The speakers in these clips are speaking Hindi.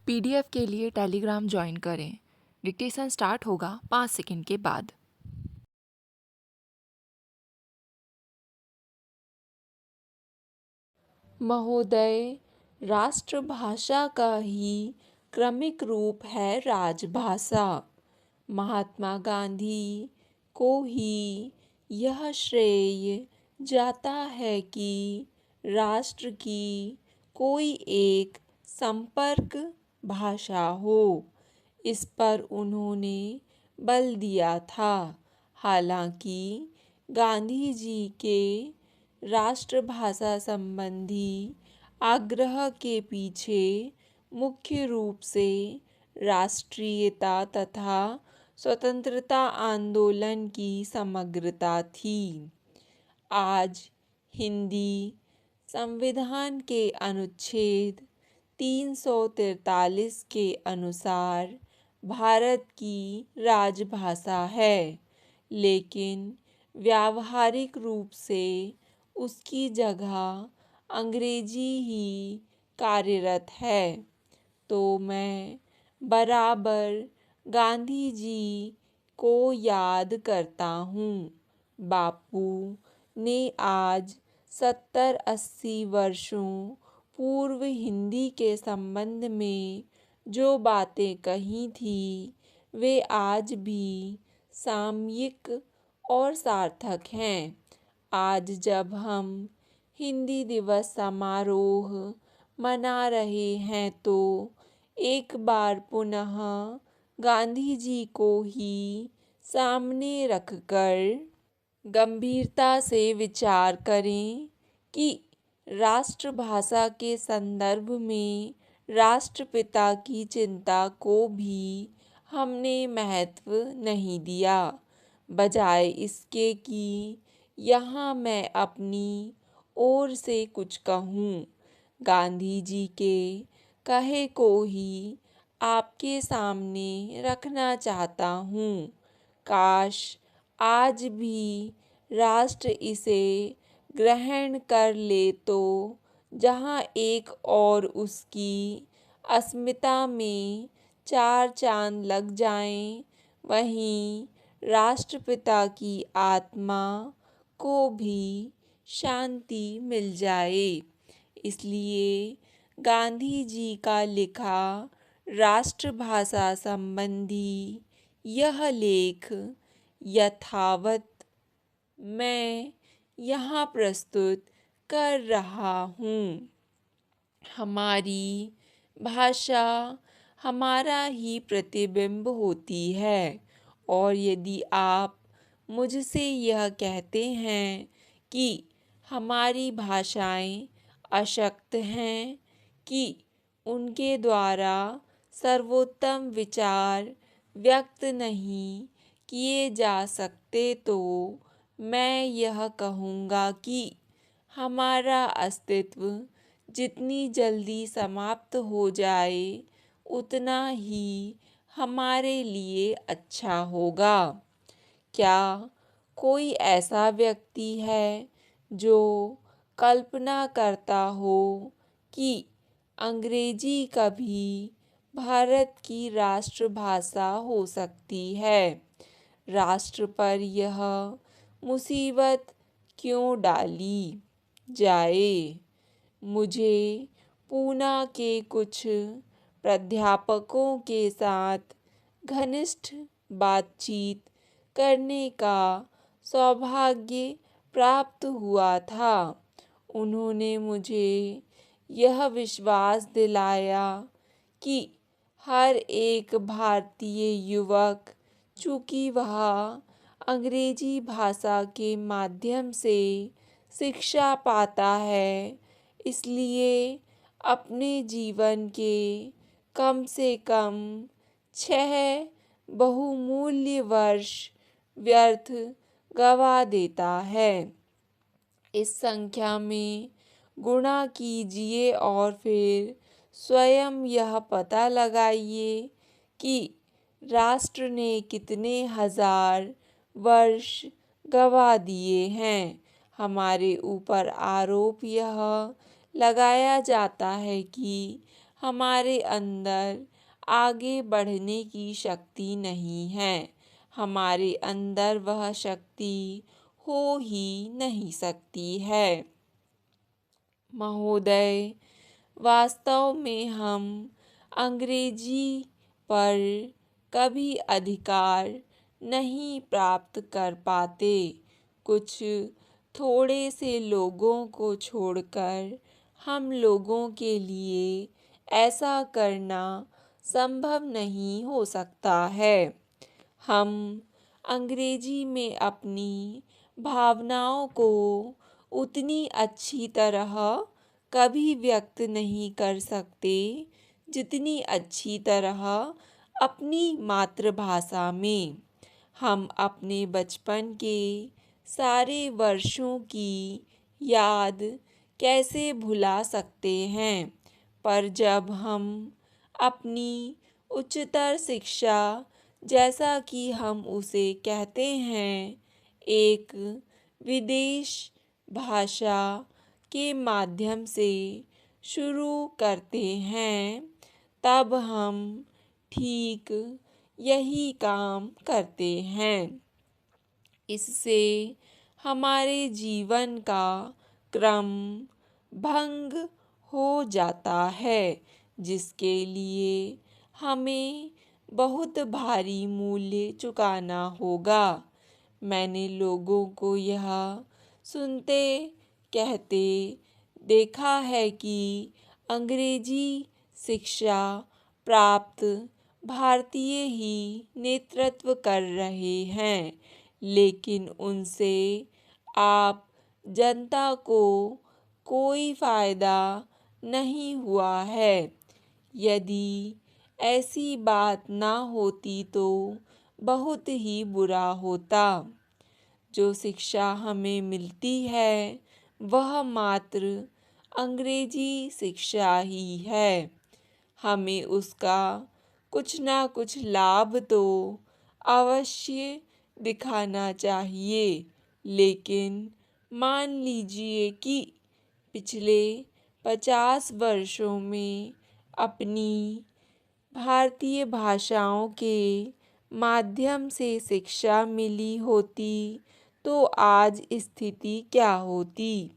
पीडीएफ के लिए टेलीग्राम ज्वाइन करें। डिक्टेशन स्टार्ट होगा 5 सेकंड के बाद। महोदय, राष्ट्रभाषा का ही क्रमिक रूप है राजभाषा। महात्मा गांधी को ही यह श्रेय जाता है कि राष्ट्र की कोई एक संपर्क भाषा हो। इस पर उन्होंने बल दिया था। हालांकि गांधी जी के राष्ट्रभाषा संबंधी आग्रह के पीछे मुख्य रूप से राष्ट्रीयता तथा स्वतंत्रता आंदोलन की समग्रता थी। आज हिंदी संविधान के अनुच्छेद 343 के अनुसार भारत की राजभाषा है, लेकिन व्यावहारिक रूप से उसकी जगह अंग्रेजी ही कार्यरत है। तो मैं बराबर गांधी जी को याद करता हूँ। बापू ने आज 70-80 वर्षों पूर्व हिंदी के संबंध में जो बातें कही थी, वे आज भी सामयिक और सार्थक हैं। आज जब हम हिंदी दिवस समारोह मना रहे हैं तो एक बार पुनः गांधी जी को ही सामने रखकर गंभीरता से विचार करें कि राष्ट्रभाषा के संदर्भ में राष्ट्रपिता की चिंता को भी हमने महत्व नहीं दिया। बजाय इसके कि यहाँ मैं अपनी ओर से कुछ कहूँ, गांधी जी के कहे को ही आपके सामने रखना चाहता हूँ। काश आज भी राष्ट्र इसे ग्रहण कर ले तो जहाँ एक और उसकी अस्मिता में 4 चांद लग जाएं, वहीं राष्ट्रपिता की आत्मा को भी शांति मिल जाए। इसलिए गांधी जी का लिखा राष्ट्रभाषा संबंधी यह लेख यथावत मैं यहाँ प्रस्तुत कर रहा हूँ। हमारी भाषा हमारा ही प्रतिबिंब होती है, और यदि आप मुझसे यह कहते हैं कि हमारी भाषाएं अशक्त हैं, कि उनके द्वारा सर्वोत्तम विचार व्यक्त नहीं किए जा सकते, तो मैं यह कहूँगा कि हमारा अस्तित्व जितनी जल्दी समाप्त हो जाए उतना ही हमारे लिए अच्छा होगा। क्या कोई ऐसा व्यक्ति है जो कल्पना करता हो कि अंग्रेजी कभी भारत की राष्ट्रभाषा हो सकती है? राष्ट्र पर यह मुसीबत क्यों डाली जाए? मुझे पूना के कुछ प्राध्यापकों के साथ घनिष्ठ बातचीत करने का सौभाग्य प्राप्त हुआ था। उन्होंने मुझे यह विश्वास दिलाया कि हर एक भारतीय युवक, चूँकि वह अंग्रेजी भाषा के माध्यम से शिक्षा पाता है, इसलिए अपने जीवन के कम से कम 6 बहुमूल्य वर्ष व्यर्थ गवा देता है। इस संख्या में गुणा कीजिए और फिर स्वयं यह पता लगाइए कि राष्ट्र ने कितने हजार वर्ष गवा दिए हैं। हमारे ऊपर आरोप यह लगाया जाता है कि हमारे अंदर आगे बढ़ने की शक्ति नहीं है। हमारे अंदर वह शक्ति हो ही नहीं सकती है। महोदय, वास्तव में हम अंग्रेजी पर कभी अधिकार नहीं प्राप्त कर पाते। कुछ थोड़े से लोगों को छोड़कर हम लोगों के लिए ऐसा करना संभव नहीं हो सकता है। हम अंग्रेजी में अपनी भावनाओं को उतनी अच्छी तरह कभी व्यक्त नहीं कर सकते जितनी अच्छी तरह अपनी मातृभाषा में। हम अपने बचपन के सारे वर्षों की याद कैसे भुला सकते हैं, पर जब हम अपनी उच्चतर शिक्षा, जैसा कि हम उसे कहते हैं, एक विदेश भाषा के माध्यम से शुरू करते हैं, तब हम ठीक यही काम करते हैं। इससे हमारे जीवन का क्रम भंग हो जाता है, जिसके लिए हमें बहुत भारी मूल्य चुकाना होगा। मैंने लोगों को यह सुनते कहते देखा है कि अंग्रेजी शिक्षा प्राप्त भारतीय ही नेतृत्व कर रहे हैं, लेकिन उनसे आप जनता को कोई फायदा नहीं हुआ है। यदि ऐसी बात ना होती तो बहुत ही बुरा होता। जो शिक्षा हमें मिलती है वह मात्र अंग्रेजी शिक्षा ही है। हमें उसका कुछ ना कुछ लाभ तो अवश्य दिखाना चाहिए, लेकिन मान लीजिए कि पिछले 50 वर्षों में अपनी भारतीय भाषाओं के माध्यम से शिक्षा मिली होती तो आज स्थिति क्या होती।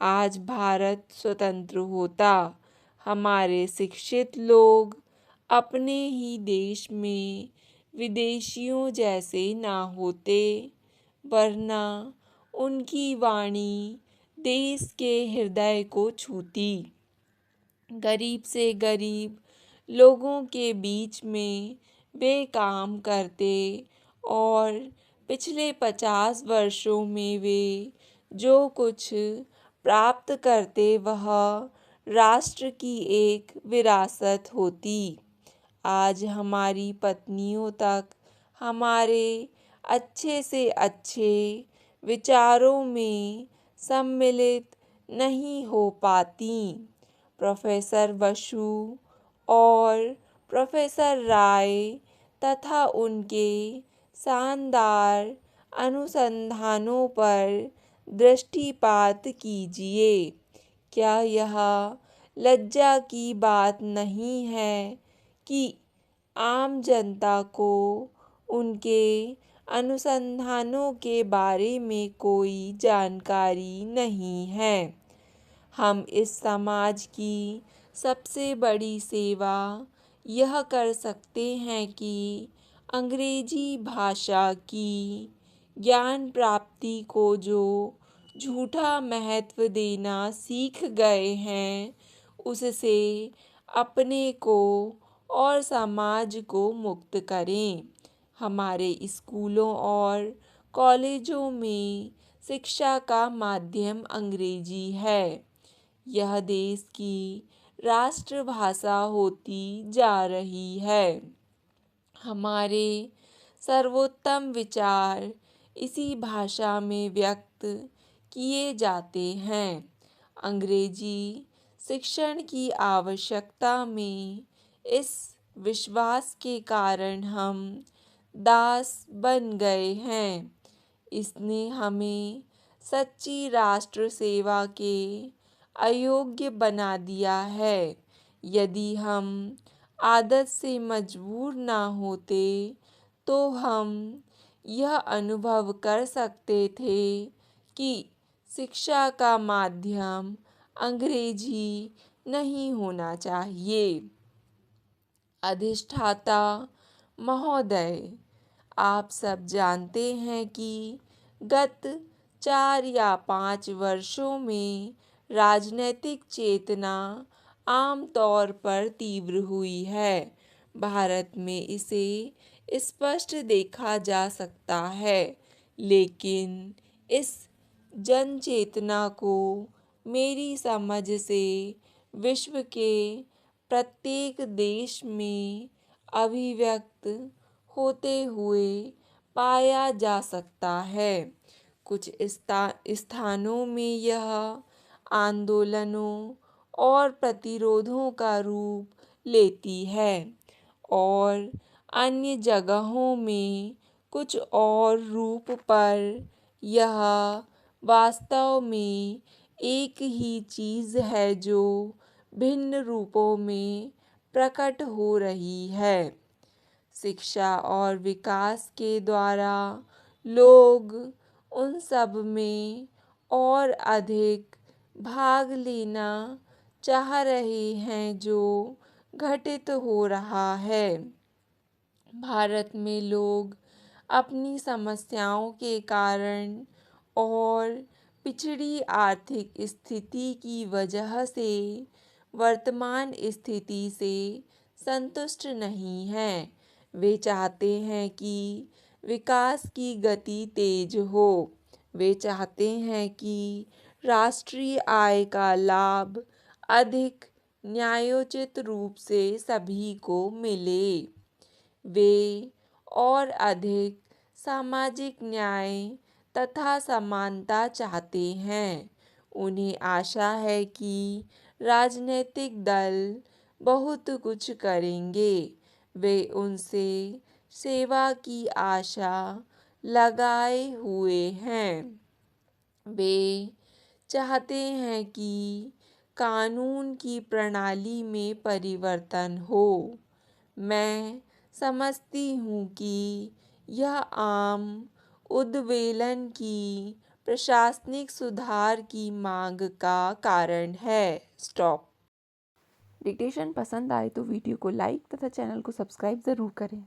आज भारत स्वतंत्र होता। हमारे शिक्षित लोग अपने ही देश में विदेशियों जैसे ना होते, वरना उनकी वाणी देश के हृदय को छूती। गरीब से गरीब लोगों के बीच में वे काम करते और पिछले 50 वर्षों में वे जो कुछ प्राप्त करते वह राष्ट्र की एक विरासत होती। आज हमारी पत्नियों तक हमारे अच्छे से अच्छे विचारों में सम्मिलित नहीं हो पाती। प्रोफेसर बसु और प्रोफेसर राय तथा उनके शानदार अनुसंधानों पर दृष्टिपात कीजिए। क्या यह लज्जा की बात नहीं है कि आम जनता को उनके अनुसंधानों के बारे में कोई जानकारी नहीं है। हम इस समाज की सबसे बड़ी सेवा यह कर सकते हैं कि अंग्रेजी भाषा की ज्ञान प्राप्ति को जो झूठा महत्व देना सीख गए हैं, उससे अपने को और समाज को मुक्त करें। हमारे स्कूलों और कॉलेजों में शिक्षा का माध्यम अंग्रेजी है। यह देश की राष्ट्रभाषा होती जा रही है। हमारे सर्वोत्तम विचार इसी भाषा में व्यक्त किए जाते हैं। अंग्रेजी शिक्षण की आवश्यकता में इस विश्वास के कारण हम दास बन गए हैं। इसने हमें सच्ची राष्ट्र सेवा के अयोग्य बना दिया है। यदि हम आदत से मजबूर ना होते तो हम यह अनुभव कर सकते थे कि शिक्षा का माध्यम अंग्रेजी नहीं होना चाहिए। अधिष्ठाता महोदय, आप सब जानते हैं कि गत 4 या 5 वर्षों में राजनैतिक चेतना आम तौर पर तीव्र हुई है। भारत में इसे स्पष्ट देखा जा सकता है, लेकिन इस जन चेतना को मेरी समझ से विश्व के प्रत्येक देश में अभिव्यक्त होते हुए पाया जा सकता है। कुछ स्थानों में यह आंदोलनों और प्रतिरोधों का रूप लेती है और अन्य जगहों में कुछ और रूप पर यह वास्तव में एक ही चीज़ है जो भिन्न रूपों में प्रकट हो रही है। शिक्षा और विकास के द्वारा लोग उन सब में और अधिक भाग लेना चाह रहे हैं जो घटित हो रहा है। भारत में लोग अपनी समस्याओं के कारण और पिछड़ी आर्थिक स्थिति की वजह से वर्तमान स्थिति से संतुष्ट नहीं हैं। वे चाहते हैं कि विकास की गति तेज हो। वे चाहते हैं कि राष्ट्रीय आय का लाभ अधिक न्यायोचित रूप से सभी को मिले। वे और अधिक सामाजिक न्याय तथा समानता चाहते हैं। उन्हें आशा है कि राजनीतिक दल बहुत कुछ करेंगे। वे उनसे सेवा की आशा लगाए हुए हैं। वे चाहते हैं कि कानून की प्रणाली में परिवर्तन हो। मैं समझती हूँ कि यह आम उद्वेलन की प्रशासनिक सुधार की मांग का कारण है। स्टॉप। डिक्टेशन पसंद आए तो वीडियो को लाइक तथा चैनल को सब्सक्राइब ज़रूर करें।